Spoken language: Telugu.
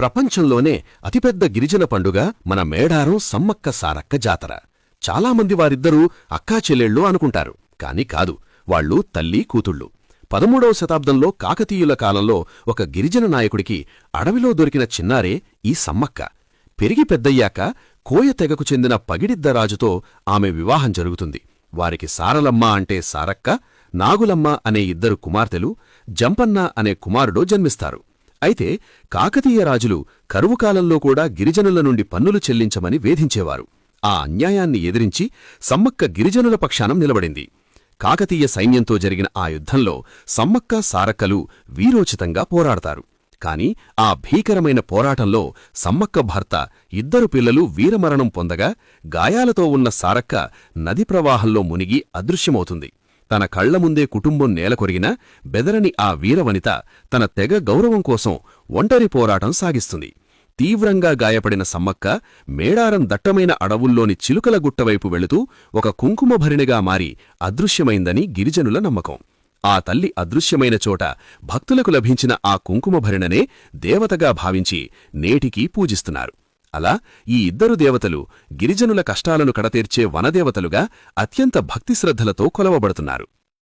ప్రపంచంలోనే అతిపెద్ద గిరిజన పండుగ మన మేడారం సమ్మక్క సారక్క జాతర. చాలామంది వారిద్దరూ అక్కాచెల్లెళ్ళు అనుకుంటారు. కాని కాదు, వాళ్లు తల్లి కూతుళ్ళు. 13వ శతాబ్దంలో కాకతీయుల కాలంలో ఒక గిరిజన నాయకుడికి అడవిలో దొరికిన చిన్నారే ఈ సమ్మక్క. పెరిగి పెద్దయ్యాక కోయ తెగకు చెందిన పగిడిద్దరాజుతో ఆమె వివాహం జరుగుతుంది. వారికి సారలమ్మ అంటే సారక్క, నాగులమ్మ అనే ఇద్దరు కుమార్తెలు, జంపన్న అనే కుమారుడు జన్మిస్తారు. అయితే కాకతీయ రాజులు కరువుకాలంలో కూడా గిరిజనుల నుండి పన్నులు చెల్లించమని వేధించేవారు. ఆ అన్యాయాన్ని ఎదిరించి సమ్మక్క గిరిజనుల పక్షానం నిలబడింది. కాకతీయ సైన్యంతో జరిగిన ఆ యుద్ధంలో సమ్మక్క సారక్కలు వీరోచితంగా పోరాడతారు. కాని ఆ భీకరమైన పోరాటంలో సమ్మక్క భర్త, ఇద్దరు పిల్లలు వీరమరణం పొందగా గాయాలతో ఉన్న సారక్క నది ప్రవాహంలో మునిగి అదృశ్యమవుతుంది. తన కళ్లముందే కుటుంబం నేలకొరిగినా బెదరని ఆ వీరవనిత తన తెగ గౌరవం కోసం ఒంటరి పోరాటం సాగిస్తుంది. తీవ్రంగా గాయపడిన సమ్మక్క మేడారం దట్టమైన అడవుల్లోని చిలుకల గుట్టవైపు వెళుతూ ఒక కుంకుమభరిణిగా మారి అదృశ్యమైందని గిరిజనుల నమ్మకం. ఆ తల్లి అదృశ్యమైన చోట భక్తులకు లభించిన ఆ కుంకుమభరిణనే దేవతగా భావించి నేటికీ పూజిస్తున్నారు. అలా ఈ ఇద్దరు దేవతలు గిరిజనుల కష్టాలను కడతీర్చే వనదేవతలుగా అత్యంత భక్తిశ్రద్ధలతో కొలవబడుతున్నారు.